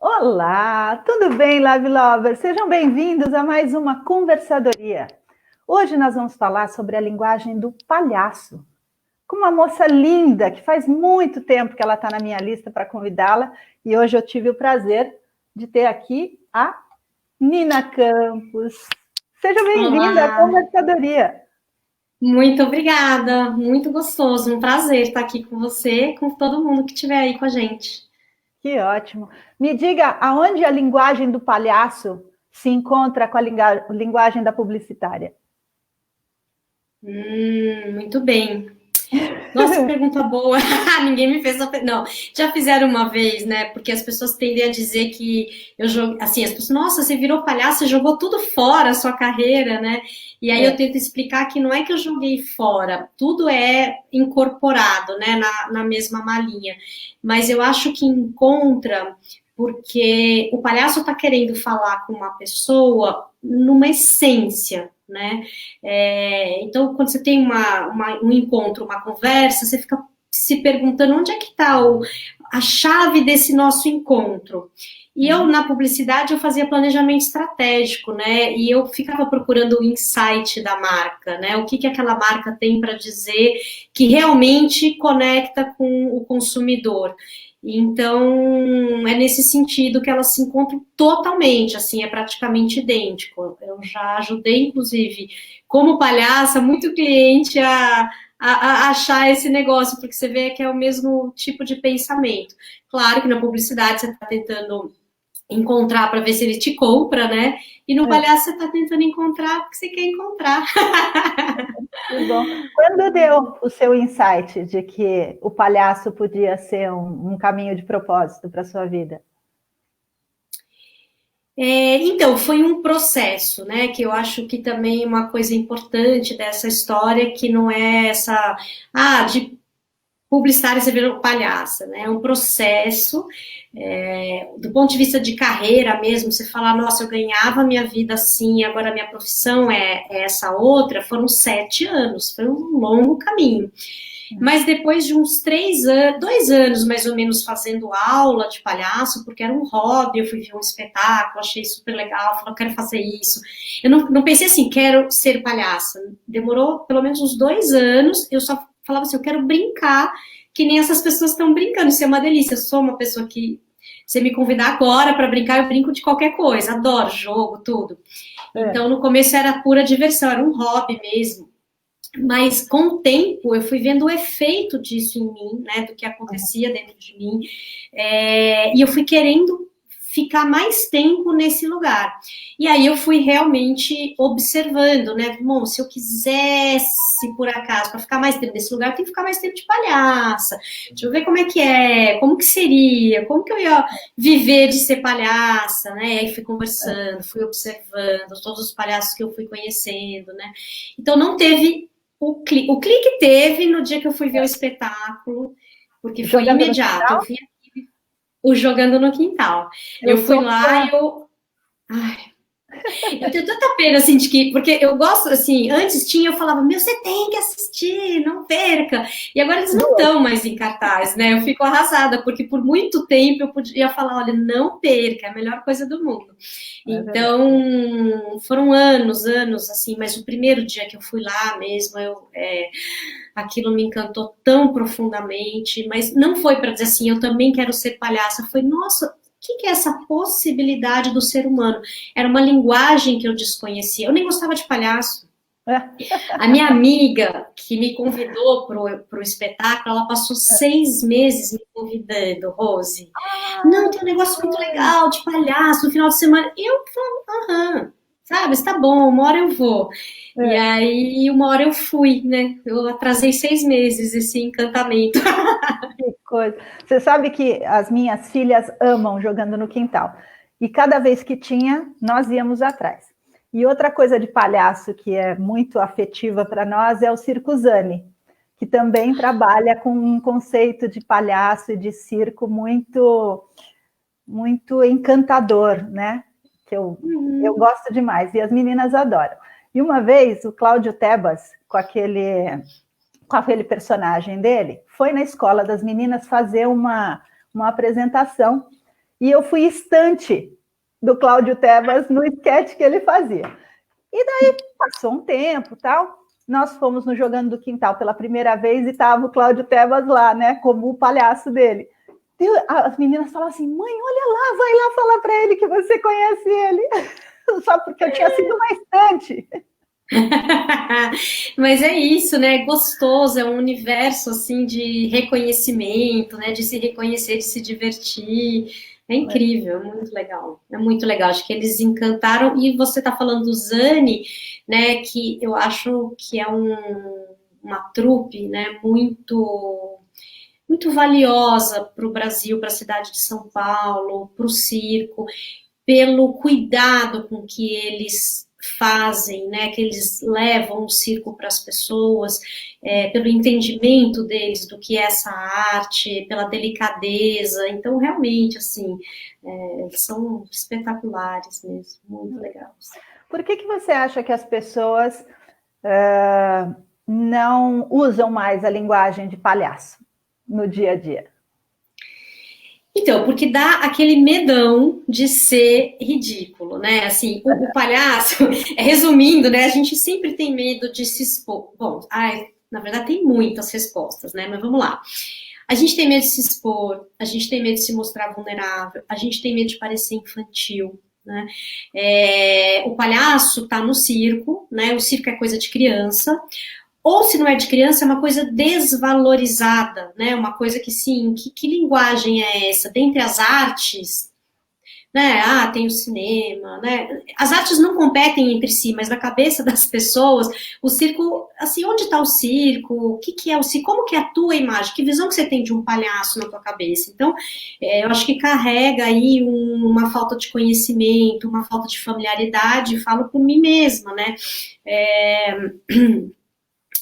Olá, tudo bem, Love Lovers? Sejam bem-vindos a mais uma conversadoria. Hoje nós vamos falar sobre a linguagem do palhaço, com uma moça linda que faz muito tempo que ela está na minha lista para convidá-la e hoje eu tive o prazer de ter aqui a Nina Campos. Seja bem-vinda à Olá, conversadoria. muito obrigada, muito gostoso, um prazer estar aqui com você, com todo mundo que estiver aí com a gente. Que ótimo. Me diga aonde a linguagem do palhaço se encontra com a linguagem da publicitária. Muito bem. Nossa, que pergunta boa. Ninguém me fez essa pergunta. Não, já fizeram uma vez, né? Porque as pessoas tendem a dizer que eu joguei. Assim, as pessoas, nossa, você virou palhaço, você jogou tudo fora a sua carreira, né? E aí eu É. tento explicar que não é que eu joguei fora, tudo é incorporado, né, na mesma malinha. Mas eu acho que encontra, porque o palhaço está querendo falar com uma pessoa numa essência, né? Então, quando você tem um encontro, uma conversa, você fica se perguntando onde é que está a chave desse nosso encontro. E eu, na publicidade, eu fazia planejamento estratégico, né? E eu ficava procurando o insight da marca, né? O que aquela marca tem para dizer que realmente conecta com o consumidor. Então, é nesse sentido que elas se encontram totalmente, assim, é praticamente idêntico. Eu já ajudei, inclusive, como palhaça, muito cliente a achar esse negócio, porque você vê que é o mesmo tipo de pensamento. Claro que na publicidade você está tentando encontrar para ver se ele te compra, né? E no É. palhaço você está tentando encontrar porque você quer encontrar. Que bom. Quando deu o seu insight de que o palhaço podia ser um caminho de propósito para a sua vida? Então, foi um processo, né? Que eu acho que também uma coisa importante dessa história, que não é essa, de publicitária você virou palhaça, né? É um processo, do ponto de vista de carreira mesmo, você falar, nossa, eu ganhava minha vida assim, agora minha profissão é essa outra, foram 7 anos, foi um longo caminho. Mas depois de uns 3 anos, 2 anos mais ou menos fazendo aula de palhaço, porque era um hobby, eu fui ver um espetáculo, achei super legal, falei, eu quero fazer isso. Eu não pensei assim, quero ser palhaça. Demorou pelo menos uns 2 anos, eu só falava assim, eu quero brincar, que nem essas pessoas estão brincando, isso é uma delícia. Eu sou uma pessoa que, você me convidar agora para brincar, eu brinco de qualquer coisa, adoro jogo, tudo. É. Então, no começo era pura diversão, era um hobby mesmo. Mas com o tempo eu fui vendo o efeito disso em mim, né, do que acontecia dentro de mim, e eu fui querendo ficar mais tempo nesse lugar. E aí eu fui realmente observando, né, bom, se eu quisesse, por acaso, para ficar mais tempo nesse lugar, eu tenho que ficar mais tempo de palhaça. Deixa eu ver como que seria, como que eu ia viver de ser palhaça, né? E aí fui conversando, fui observando todos os palhaços que eu fui conhecendo, né? Então não teve o clique teve no dia que eu fui ver o espetáculo, porque foi Jogando no imediato. Eu quintal? vi o Jogando no Quintal. Eu Eu fui sou lá fã. e eu tenho tanta pena, assim, de que. Porque eu gosto, assim, antes tinha, eu falava, meu, você tem que assistir, não perca. E agora eles não estão mais em cartaz, né? Eu fico arrasada, porque por muito tempo eu podia falar, olha, não perca, é a melhor coisa do mundo. É verdade. Então, foram anos, anos, assim, mas o primeiro dia que eu fui lá mesmo, aquilo me encantou tão profundamente, mas não foi para dizer assim, eu também quero ser palhaça, foi, nossa, o que é essa possibilidade do ser humano? Era uma linguagem que eu desconhecia, eu nem gostava de palhaço. É. A minha amiga que me convidou para o espetáculo, ela passou 6 meses me convidando, Rose. Não, tem um negócio muito legal de palhaço no final de semana. E eu falo, aham, sabe, está bom, uma hora eu vou. E É. aí, uma hora eu fui, né? Eu atrasei 6 meses esse encantamento. Que coisa. Você sabe que as minhas filhas amam jogando no quintal. E cada vez que tinha, nós íamos atrás. E outra coisa de palhaço que é muito afetiva para nós é o Circo Zane, que também trabalha com um conceito de palhaço e de circo muito encantador, né? Que eu gosto demais e as meninas adoram. E uma vez o Cláudio Tebas, com aquele personagem dele, foi na escola das meninas fazer uma apresentação E eu fui estante do Cláudio Tebas no esquete que ele fazia. E daí passou um tempo, tal, nós fomos no Jogando do Quintal pela primeira vez e estava o Cláudio Tebas lá, né, como o palhaço dele. E as meninas falavam assim, mãe, olha lá, vai lá falar para ele que você conhece ele. Só porque eu tinha sido uma estante. Mas é isso, né? É gostoso, é um universo assim de reconhecimento, né? De se reconhecer, de se divertir. É incrível, é muito legal. É muito legal. Acho que eles encantaram. E você está falando do Zani, né? Que eu acho que é uma trupe, né? Muito valiosa para o Brasil, para a cidade de São Paulo, para o circo, pelo cuidado com que eles fazem, né, que eles levam o circo para as pessoas, pelo entendimento deles do que é essa arte, pela delicadeza. Então, realmente, assim, eles são espetaculares mesmo, muito legais. Por que você acha que as pessoas não usam mais a linguagem de palhaço no dia a dia? Então, porque dá aquele medão de ser ridículo, né? Assim, o palhaço, resumindo, né? A gente sempre tem medo de se expor. Bom, na verdade tem muitas respostas, né? Mas vamos lá. A gente tem medo de se expor, a gente tem medo de se mostrar vulnerável, a gente tem medo de parecer infantil, né? O palhaço tá no circo, né? O circo é coisa de criança. Ou se não é de criança, é uma coisa desvalorizada, né? Uma coisa que, sim, que linguagem é essa? Dentre as artes, né? Tem o cinema, né? As artes não competem entre si, mas na cabeça das pessoas, o circo, assim, onde está o circo? O que é o circo? Como que é a tua imagem? Que visão que você tem de um palhaço na tua cabeça? Então, eu acho que carrega aí uma falta de conhecimento, uma falta de familiaridade, falo por mim mesma, né?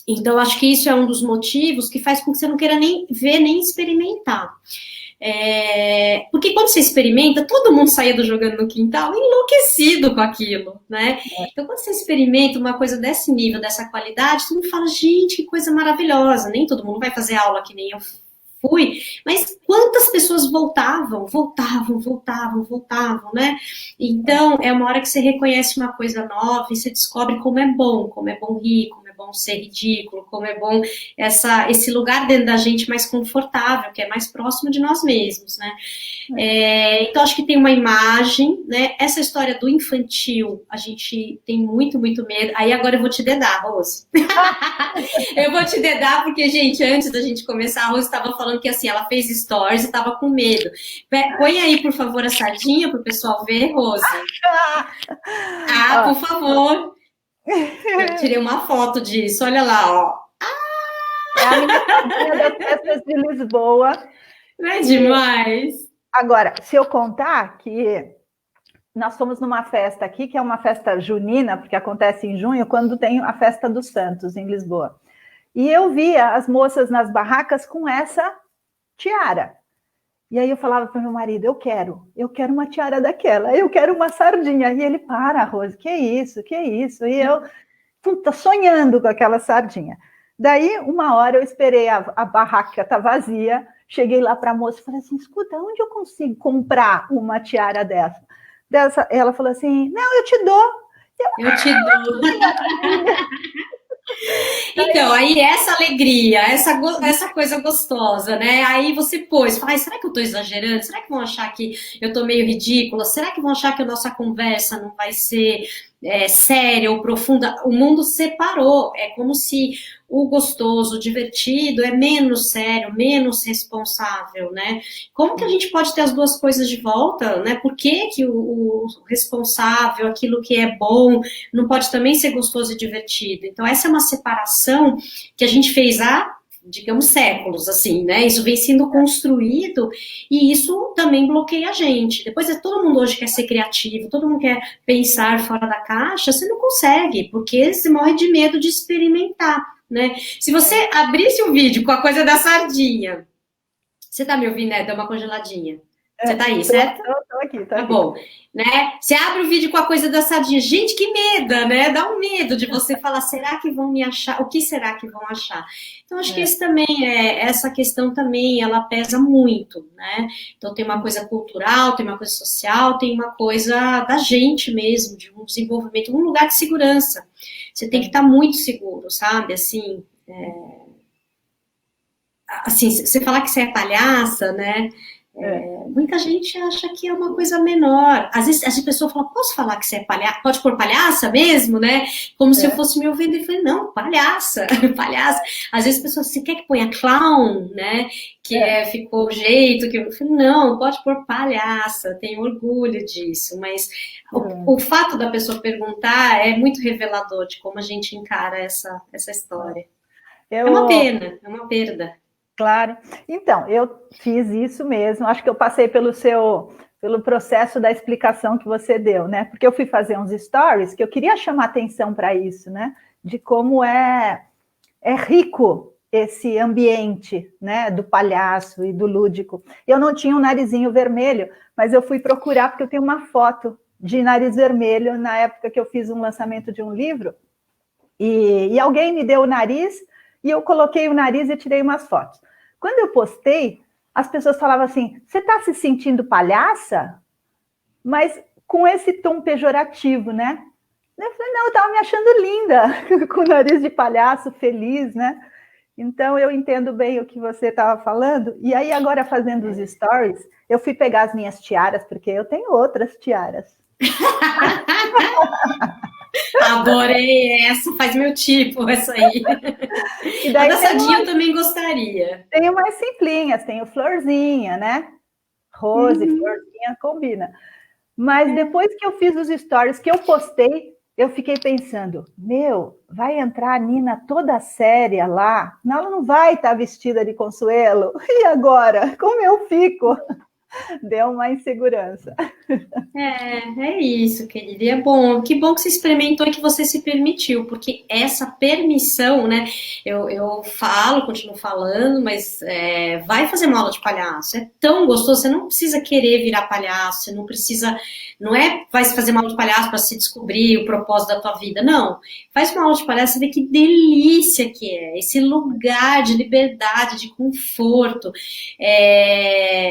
Então, acho que isso é um dos motivos que faz com que você não queira nem ver, nem experimentar. Porque quando você experimenta, todo mundo saía do Jogando no Quintal enlouquecido com aquilo, né? Então, quando você experimenta uma coisa desse nível, dessa qualidade, todo mundo fala, gente, que coisa maravilhosa. Nem todo mundo vai fazer aula que nem eu fui, mas quantas pessoas voltavam, né? Então, é uma hora que você reconhece uma coisa nova e você descobre como é bom rir, como é bom ser ridículo, como é bom esse lugar dentro da gente mais confortável, que é mais próximo de nós mesmos, né? Então, acho que tem uma imagem, né? Essa história do infantil, a gente tem muito, muito medo. Aí agora eu vou te dedar, Rose. Eu vou te dedar porque, gente, antes da gente começar, a Rose estava falando que, assim, ela fez stories e estava com medo. Põe aí, por favor, a sardinha para o pessoal ver, Rose. Por favor. Eu tirei uma foto disso, olha lá, ó. É a minha sardinha das festas de Lisboa. Não é demais? Agora, se eu contar que nós fomos numa festa aqui, que é uma festa junina, porque acontece em junho, quando tem a Festa dos Santos, em Lisboa. E eu via as moças nas barracas com essa tiara. E aí eu falava para o meu marido, eu quero uma tiara daquela, eu quero uma sardinha. E ele, para, Rose, que isso? E eu, puta, sonhando com aquela sardinha. Daí, uma hora eu esperei a barraca tá vazia, cheguei lá para a moça e falei assim, escuta, onde eu consigo comprar uma tiara dessa? Ela falou assim, não, eu te dou. Eu te dou. Então, aí essa alegria, essa coisa gostosa, né? Aí você pôs, fala, será que eu tô exagerando? Será que vão achar que eu tô meio ridícula? Será que vão achar que a nossa conversa não vai ser séria ou profunda? O mundo separou, é como se o gostoso, o divertido é menos sério, menos responsável, né? Como que a gente pode ter as duas coisas de volta, né? Por que o responsável, aquilo que é bom, não pode também ser gostoso e divertido? Então, essa é uma separação que a gente fez há, digamos, séculos, assim, né? Isso vem sendo construído e isso também bloqueia a gente. Depois, todo mundo hoje quer ser criativo, todo mundo quer pensar fora da caixa, você não consegue, porque você morre de medo de experimentar. Né? Se você abrisse o vídeo com a coisa da sardinha, você tá me ouvindo, né? Dá uma congeladinha. Você tá aí, certo? Tô aqui, tá bom. Né? Você abre o vídeo com a coisa da sardinha. Gente, que medo, né? Dá um medo de você falar, será que vão me achar? O que será que vão achar? Então, acho que esse também essa questão também, ela pesa muito, né? Então, tem uma coisa cultural, tem uma coisa social, tem uma coisa da gente mesmo, de um desenvolvimento, um lugar de segurança. Você tem que estar muito seguro, sabe? Assim, assim, você falar que você é palhaça, né? Muita gente acha que é uma coisa menor. Às vezes as pessoas falam, posso falar que você é palhaça? Pode pôr palhaça mesmo, né? Como se eu fosse me ouvindo. E falei, não, palhaça, palhaça. Às vezes as pessoas, você quer que ponha clown, né? Que ficou o jeito. Que eu falei, não, pode pôr palhaça, tenho orgulho disso. Mas o fato da pessoa perguntar é muito revelador de como a gente encara essa história. É uma pena, é uma perda. Claro. Então, eu fiz isso mesmo. Acho que eu passei pelo processo da explicação que você deu, né? Porque eu fui fazer uns stories que eu queria chamar atenção para isso, né? De como é rico esse ambiente, né? Do palhaço e do lúdico. Eu não tinha um narizinho vermelho, mas eu fui procurar porque eu tenho uma foto de nariz vermelho na época que eu fiz um lançamento de um livro e alguém me deu o nariz e eu coloquei o nariz e tirei umas fotos. Quando eu postei, as pessoas falavam assim, você está se sentindo palhaça? Mas com esse tom pejorativo, né? Eu falei, não, eu estava me achando linda, com o nariz de palhaço, feliz, né? Então, eu entendo bem o que você estava falando. E aí, agora, fazendo os stories, eu fui pegar as minhas tiaras, porque eu tenho outras tiaras. Adorei essa, faz meu tipo, essa aí. E daí a da sardinha eu também gostaria. Tenho mais simplinhas, tenho florzinha, né? Rose, florzinha, combina. Mas depois que eu fiz os stories, que eu postei, eu fiquei pensando, vai entrar a Nina toda séria lá, ela não vai estar vestida de Consuelo, e agora? Como eu fico? Deu uma insegurança. É isso, querida. E é bom, que bom que você experimentou e que você se permitiu, porque essa permissão, né? Eu falo, continuo falando, mas vai fazer uma aula de palhaço. É tão gostoso, você não precisa querer virar palhaço, você não precisa, vai fazer uma aula de palhaço para se descobrir o propósito da tua vida, não. Faz uma aula de palhaço e vê que delícia que é, esse lugar de liberdade, de conforto.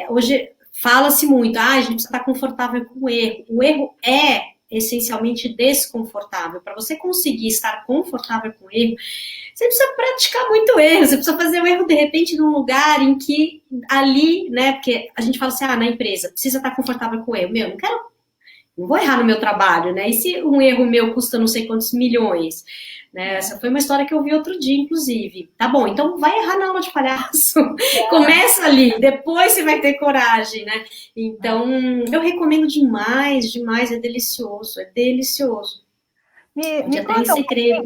Hoje fala-se muito, a gente precisa estar confortável com o erro. O erro é essencialmente desconfortável. Para você conseguir estar confortável com o erro, você precisa praticar muito erro, você precisa fazer o erro, de repente, num lugar em que ali, né, porque a gente fala assim, na empresa, precisa estar confortável com o erro. Não vou errar no meu trabalho, né? E se um erro meu custa não sei quantos milhões? Né? Essa foi uma história que eu vi outro dia, inclusive. Tá bom, então vai errar na aula de palhaço. Começa ali, depois você vai ter coragem, né? Então, eu recomendo demais, demais, é delicioso, é delicioso. Me conta um pouquinho.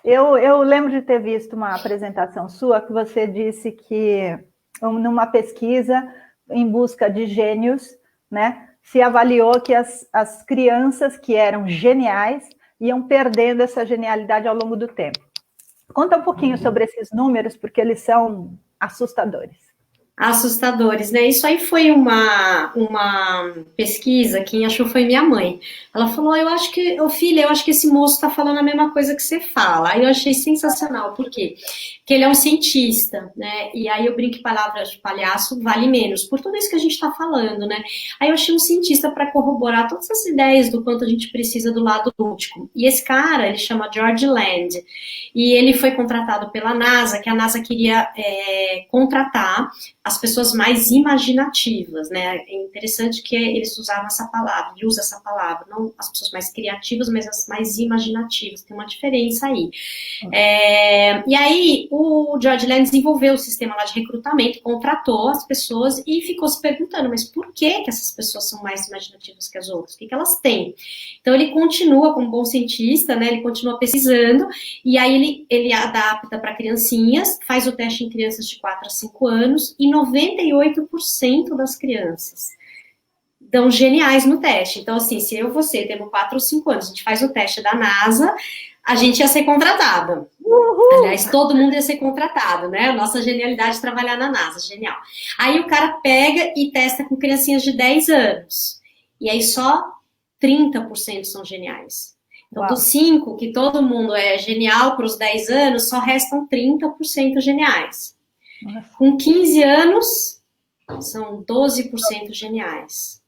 Eu lembro de ter visto uma apresentação sua que você disse que numa pesquisa em busca de gênios, né, se avaliou que as crianças que eram geniais iam perdendo essa genialidade ao longo do tempo. Conta um pouquinho sobre esses números, porque eles são assustadores. Assustadores, né? Isso aí foi uma pesquisa, quem achou foi minha mãe. Ela falou, eu acho que esse moço está falando a mesma coisa que você fala. Aí eu achei sensacional, por quê? Porque ele é um cientista, né? E aí eu brinco que palavras de palhaço vale menos, por tudo isso que a gente está falando, né? Aí eu achei um cientista para corroborar todas essas ideias do quanto a gente precisa do lado lúdico. E esse cara, ele chama George Land, e ele foi contratado pela NASA, que a NASA queria contratar as pessoas mais imaginativas, né? É interessante que eles usavam essa palavra, ele usa essa palavra, não as pessoas mais criativas, mas as mais imaginativas, tem uma diferença aí. E aí, o George Land desenvolveu o sistema lá de recrutamento, contratou as pessoas e ficou se perguntando, mas por que essas pessoas são mais imaginativas que as outras? O que elas têm? Então, ele continua como bom cientista, né? Ele continua pesquisando, e aí ele adapta para criancinhas, faz o teste em crianças de 4 a 5 anos, e 98% das crianças dão geniais no teste. Então, assim, se eu e você temos 4 ou 5 anos, a gente faz o teste da NASA, a gente ia ser contratada. Uhul. Aliás, todo mundo ia ser contratado, né? A nossa genialidade de trabalhar na NASA, genial. Aí o cara pega e testa com criancinhas de 10 anos. e aí só 30% são geniais. Então, Uau. dos 5, que todo mundo é genial para os 10 anos, só restam 30% geniais. Nossa. Com 15 anos, são 12% geniais.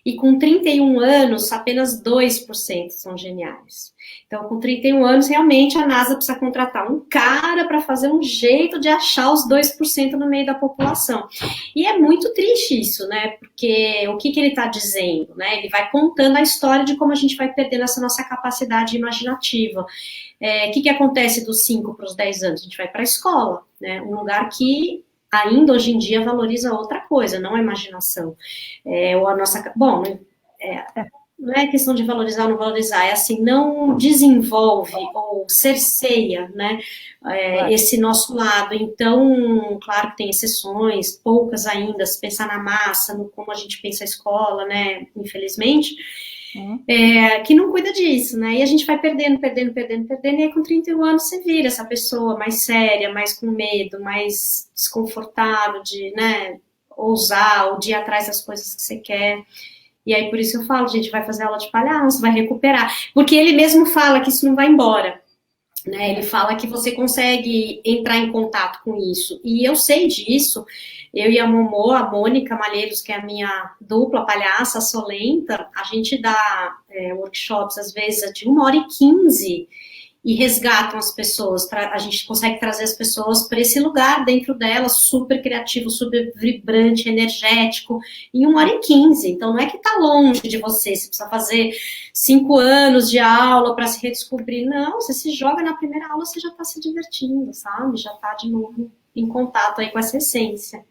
E com 31 anos, apenas 2% são geniais. Então, com 31 anos, realmente a NASA precisa contratar um cara para fazer um jeito de achar os 2% no meio da população. E é muito triste isso, né? Porque o que ele está dizendo, né? Ele vai contando a história de como a gente vai perdendo essa nossa capacidade imaginativa. O que acontece dos 5 para os 10 anos? A gente vai para a escola, né? Um lugar que ainda hoje em dia valoriza outra coisa, não a imaginação. Ou a nossa... Bom, não é questão de valorizar ou não valorizar, é assim, não desenvolve ou cerceia, né, esse nosso lado. Então, claro que tem exceções, poucas ainda, se pensar na massa, no como a gente pensa a escola, né, infelizmente, que não cuida disso, né, e a gente vai perdendo, e aí com 31 anos você vira essa pessoa mais séria, mais com medo, mais desconfortável de, né, ousar, ou de ir atrás das coisas que você quer. E aí, por isso eu falo, gente, vai fazer aula de palhaço, vai recuperar. Porque ele mesmo fala que isso não vai embora, né? Ele fala que você consegue entrar em contato com isso. E eu sei disso. Eu e a Momô, a Mônica Malheiros, que é a minha dupla palhaça, solenta, a gente dá workshops, às vezes, de 1h15, e resgatam as pessoas, a gente consegue trazer as pessoas para esse lugar dentro delas, super criativo, super vibrante, energético, em 1h15. Então, não é que está longe de você precisa fazer 5 anos de aula para se redescobrir. Não, você se joga na primeira aula, você já está se divertindo, sabe? Já está de novo em contato aí com essa essência.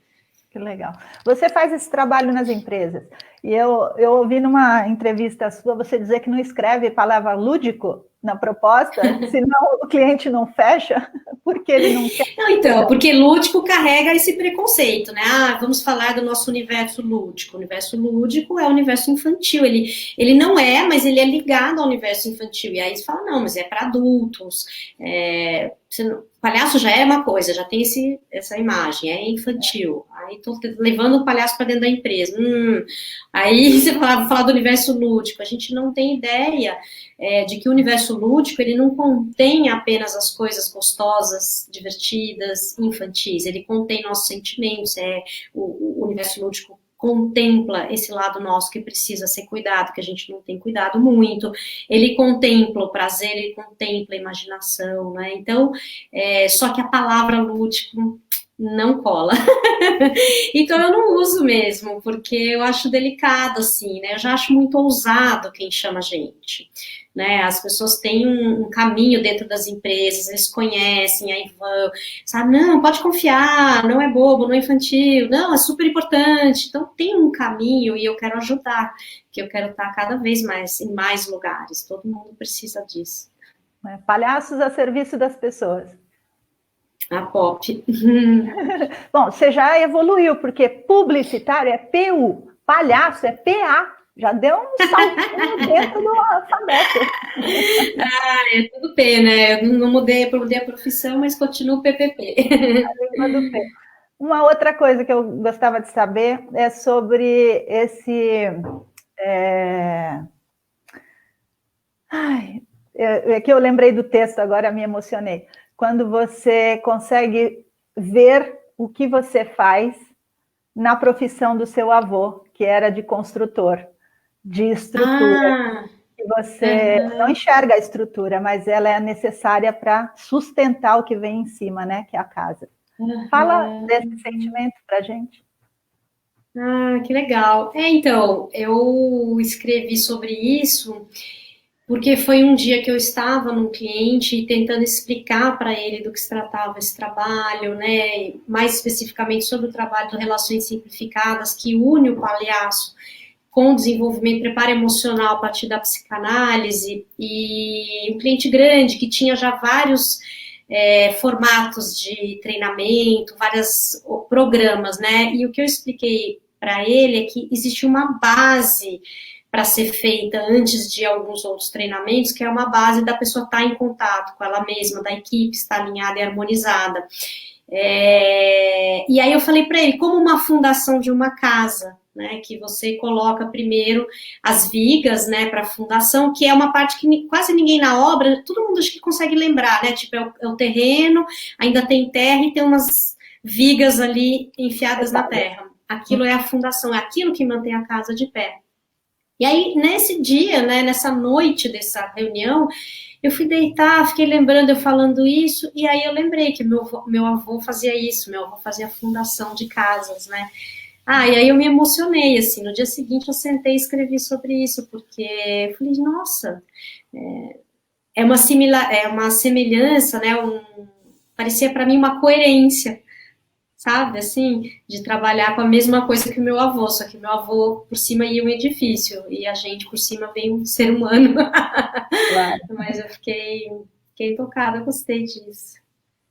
Que legal. Você faz esse trabalho nas empresas. E eu ouvi numa entrevista sua você dizer que não escreve palavra lúdico na proposta, senão o cliente não fecha, porque ele não quer. Não, então, porque lúdico carrega esse preconceito, né? Ah, vamos falar do nosso universo lúdico. O universo lúdico é o universo infantil. Ele não é, mas ele é ligado ao universo infantil. E aí você fala, não, mas é para adultos. Palhaço já é uma coisa, já tem essa imagem, é infantil. Aí tô levando o palhaço para dentro da empresa. Aí você falar do universo lúdico. A gente não tem ideia de que o universo lúdico, ele não contém apenas as coisas gostosas, divertidas, infantis. Ele contém nossos sentimentos. O universo lúdico contempla esse lado nosso que precisa ser cuidado, que a gente não tem cuidado muito. Ele contempla o prazer, ele contempla a imaginação, né? Então, só que a palavra lúdico não cola. Então eu não uso mesmo, porque eu acho delicado, assim, né? Eu já acho muito ousado quem chama a gente, né? As pessoas têm um caminho dentro das empresas, eles conhecem, aí vão, sabe? Não, pode confiar, não é bobo, não é infantil, não, é super importante. Então tem um caminho e eu quero ajudar, que eu quero estar cada vez mais em mais lugares. Todo mundo precisa disso. Palhaços a serviço das pessoas. A pop. Bom, você já evoluiu, porque publicitário é PU, palhaço é PA. Já deu um saltinho dentro do alfabeto. É tudo P, né? Eu não mudei a profissão, mas continuo PPP. Uma outra coisa que eu gostava de saber é sobre esse... É que eu lembrei do texto, agora me emocionei. Quando você consegue ver o que você faz na profissão do seu avô, que era de construtor, de estrutura. Que você não enxerga a estrutura, mas ela é necessária para sustentar o que vem em cima, né? Que é a casa. Fala desse sentimento para a gente. Que legal. Então, eu escrevi sobre isso porque foi um dia que eu estava num cliente tentando explicar para ele do que se tratava esse trabalho, né? Mais especificamente sobre o trabalho de Relações Simplificadas, que une o palhaço com o desenvolvimento, preparo emocional a partir da psicanálise, e um cliente grande que tinha já vários formatos de treinamento, vários programas, né? E o que eu expliquei para ele é que existe uma base para ser feita antes de alguns outros treinamentos, que é uma base da pessoa estar em contato com ela mesma, da equipe estar alinhada e harmonizada. E aí eu falei para ele, como uma fundação de uma casa, né, que você coloca primeiro as vigas, né, para a fundação, que é uma parte que quase ninguém na obra, todo mundo acho que consegue lembrar, né, tipo, é o terreno, ainda tem terra e tem umas vigas ali enfiadas na terra. Aquilo é a fundação, é aquilo que mantém a casa de pé. E aí, nesse dia, né, nessa noite dessa reunião, eu fui deitar, fiquei lembrando, eu falando isso, e aí eu lembrei que meu avô fazia isso, meu avô fazia fundação de casas, né? Ah, e aí eu me emocionei, assim, no dia seguinte eu sentei e escrevi sobre isso, porque eu falei, nossa, é uma semelhança, né, parecia para mim uma coerência, sabe, assim, de trabalhar com a mesma coisa que o meu avô, só que meu avô por cima ia um edifício, e a gente por cima vem um ser humano. Claro. Mas eu fiquei tocada, gostei disso.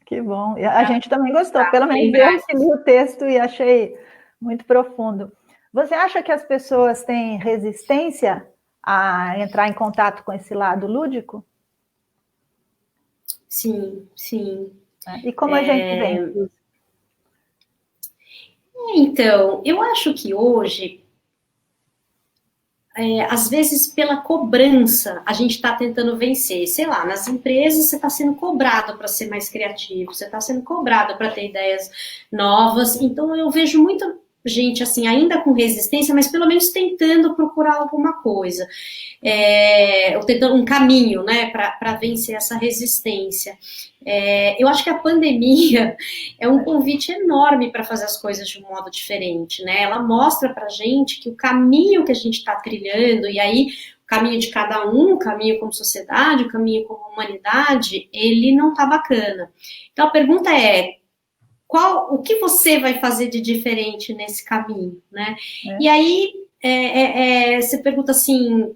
Que bom. E a gente também gostou, pelo menos eu que li o texto e achei muito profundo. Você acha que as pessoas têm resistência a entrar em contato com esse lado lúdico? Sim, sim. E como a gente vê isso? Então, eu acho que hoje, às vezes, pela cobrança, a gente está tentando vencer. Sei lá, nas empresas você está sendo cobrado para ser mais criativo, você está sendo cobrado para ter ideias novas. Então, eu vejo muita gente, assim, ainda com resistência, mas pelo menos tentando procurar alguma coisa. Ou tentando um caminho, né, para vencer essa resistência. Eu acho que a pandemia é um convite enorme para fazer as coisas de um modo diferente, né? Ela mostra para a gente que o caminho que a gente está trilhando, e aí o caminho de cada um, o caminho como sociedade, o caminho como humanidade, ele não tá bacana. Então a pergunta é, o que você vai fazer de diferente nesse caminho, né? E aí você pergunta assim,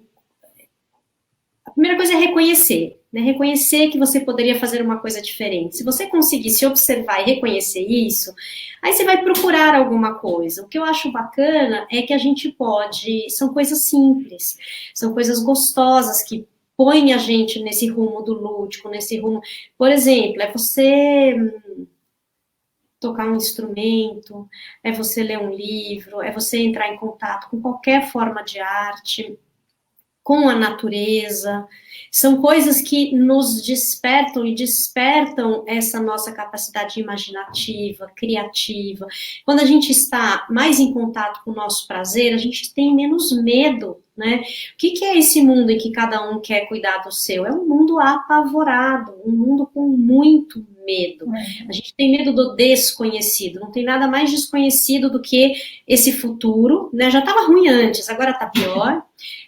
a primeira coisa é reconhecer, né? Reconhecer que você poderia fazer uma coisa diferente. Se você conseguir se observar e reconhecer isso, aí você vai procurar alguma coisa. O que eu acho bacana é que a gente são coisas simples, são coisas gostosas que põem a gente nesse rumo do lúdico, nesse rumo. Por exemplo, é você tocar um instrumento, é você ler um livro, é você entrar em contato com qualquer forma de arte, com a natureza, são coisas que nos despertam e despertam essa nossa capacidade imaginativa, criativa. Quando a gente está mais em contato com o nosso prazer, a gente tem menos medo, né? O que é esse mundo em que cada um quer cuidar do seu? É um mundo apavorado, um mundo com muito medo. A gente tem medo do desconhecido, não tem nada mais desconhecido do que esse futuro, né? Já estava ruim antes, agora está pior.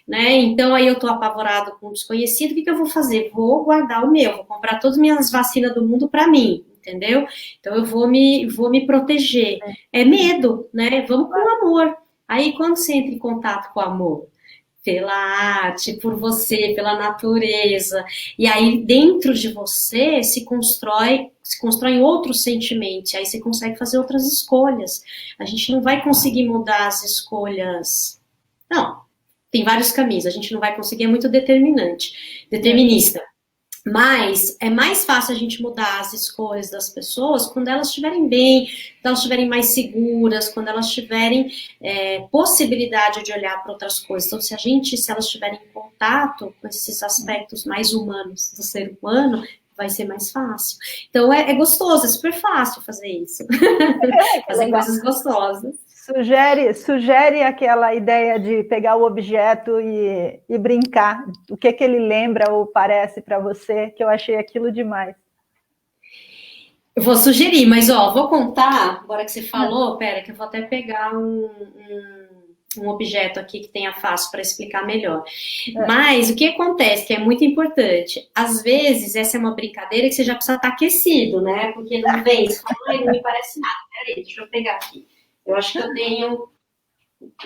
Né? Então aí eu tô apavorado com o desconhecido, o que eu vou fazer? Vou guardar o meu, vou comprar todas as minhas vacinas do mundo para mim, entendeu? Então eu vou me proteger. É medo, né? Vamos com amor. Aí quando você entra em contato com o amor, pela arte, por você, pela natureza, e aí dentro de você se constroem outros sentimentos, aí você consegue fazer outras escolhas. A gente não vai conseguir mudar as escolhas. Não. Tem vários caminhos, a gente não vai conseguir, é muito determinista. Mas é mais fácil a gente mudar as escolhas das pessoas quando elas estiverem bem, quando elas estiverem mais seguras, quando elas tiverem possibilidade de olhar para outras coisas. Então, se elas estiverem em contato com esses aspectos mais humanos do ser humano, vai ser mais fácil. Então, é gostoso, é super fácil fazer isso. Fazer coisas gostosas. Sugere aquela ideia de pegar o objeto e brincar. O que ele lembra ou parece para você, que eu achei aquilo demais. Eu vou sugerir, mas vou contar, agora que você falou, pera, que eu vou até pegar um objeto aqui que tenha fácil para explicar melhor. Mas o que acontece, que é muito importante, às vezes essa é uma brincadeira que você já precisa estar aquecido, né? Porque não vem, você fala, não me parece nada. Peraí, deixa eu pegar aqui. Eu acho que eu tenho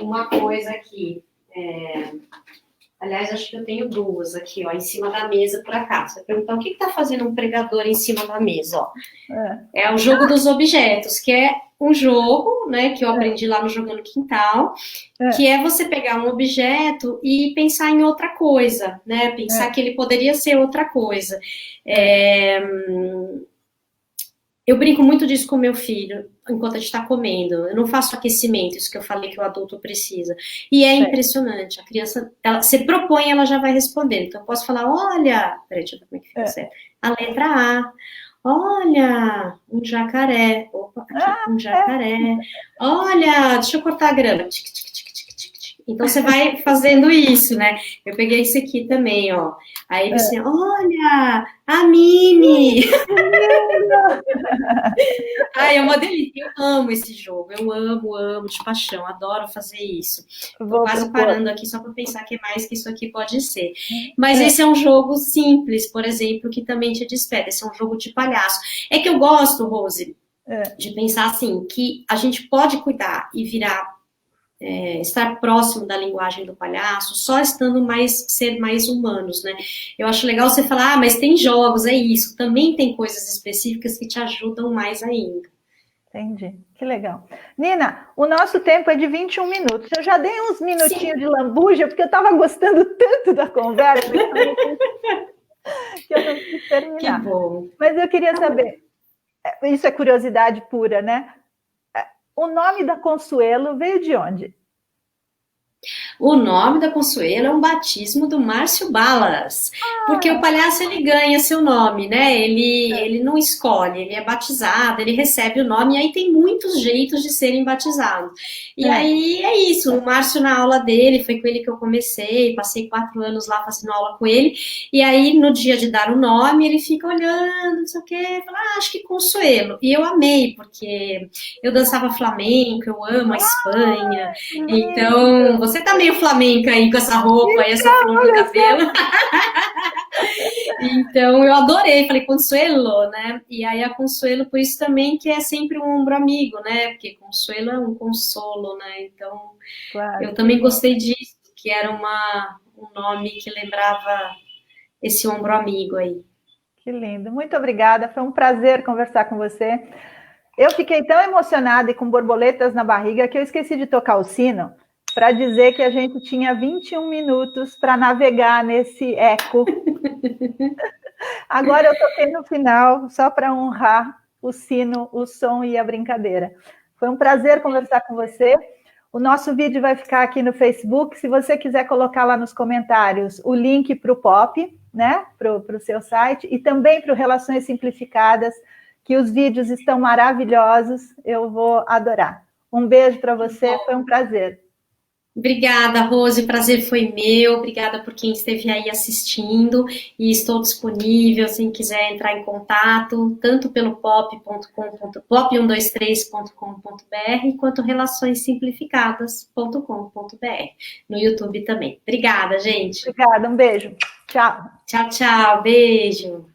uma coisa aqui. Aliás, acho que eu tenho duas aqui, ó, em cima da mesa, por acaso. Você vai perguntar, o que está fazendo um pregador em cima da mesa? Ó? É o jogo dos objetos, que é um jogo, né, que eu aprendi lá no Jogando Quintal, que é você pegar um objeto e pensar em outra coisa, né? Pensar que ele poderia ser outra coisa. Eu brinco muito disso com meu filho, enquanto a gente está comendo. Eu não faço aquecimento, isso que eu falei que o adulto precisa. E é impressionante. A criança, você propõe, ela já vai responder. Então, eu posso falar, olha... Peraí, deixa eu ver como é que fica certo. A letra A. Olha, um jacaré. Opa, aqui, um jacaré. Olha, deixa eu cortar a grama. Tic, tic, tic, tic, tic, tic. Então, você vai fazendo isso, né? Eu peguei esse aqui também, ó. Aí você, olha, a Mini. Ai, é uma delícia. Eu amo esse jogo. Eu amo de paixão. Adoro fazer isso. Tô quase parando aqui só para pensar que mais que isso aqui pode ser. Mas esse é um jogo simples, por exemplo, que também te desperta. Esse é um jogo de palhaço. É que eu gosto, Rose, de pensar assim, que a gente pode cuidar e virar, estar próximo da linguagem do palhaço, só estando ser mais humanos, né? Eu acho legal você falar, mas tem jogos, é isso. Também tem coisas específicas que te ajudam mais ainda. Entendi, que legal. Nina, o nosso tempo é de 21 minutos. Eu já dei uns minutinhos de lambuja, porque eu estava gostando tanto da conversa que eu não quis terminar. Que bom. Mas eu queria saber, isso é curiosidade pura, né? O nome da Consuelo veio de onde? O nome da Consuelo é um batismo do Márcio Balas, porque o palhaço ele ganha seu nome, né? Ele não escolhe, ele é batizado, ele recebe o nome, e aí tem muitos jeitos de serem batizados. E aí é isso, o Márcio na aula dele, foi com ele que eu comecei, passei 4 anos lá fazendo aula com ele, e aí no dia de dar o nome, ele fica olhando, não sei o quê, fala, acho que Consuelo. E eu amei, porque eu dançava flamenco, eu amo a Espanha, então você tá meio flamenca aí com essa roupa e essa flor no cabelo. Então eu adorei, falei Consuelo, né? E aí a Consuelo, por isso também que é sempre um ombro amigo, né? Porque Consuelo é um consolo, né? Então eu também gostei disso, que era um nome que lembrava esse ombro amigo aí. Que lindo, muito obrigada, foi um prazer conversar com você. Eu fiquei tão emocionada e com borboletas na barriga que eu esqueci de tocar o sino para dizer que a gente tinha 21 minutos para navegar nesse eco. Agora eu toquei no final, só para honrar o sino, o som e a brincadeira. Foi um prazer conversar com você. O nosso vídeo vai ficar aqui no Facebook. Se você quiser colocar lá nos comentários o link para o POP, né? Para o seu site, e também para o Relações Simplificadas, que os vídeos estão maravilhosos, eu vou adorar. Um beijo para você, foi um prazer. Obrigada, Rose, o prazer foi meu, obrigada por quem esteve aí assistindo, e estou disponível, se quiser entrar em contato, tanto pelo pop123.com.br, quanto relaçõessimplificadas.com.br, no YouTube também. Obrigada, gente. Obrigada, um beijo. Tchau. Tchau, tchau, beijo.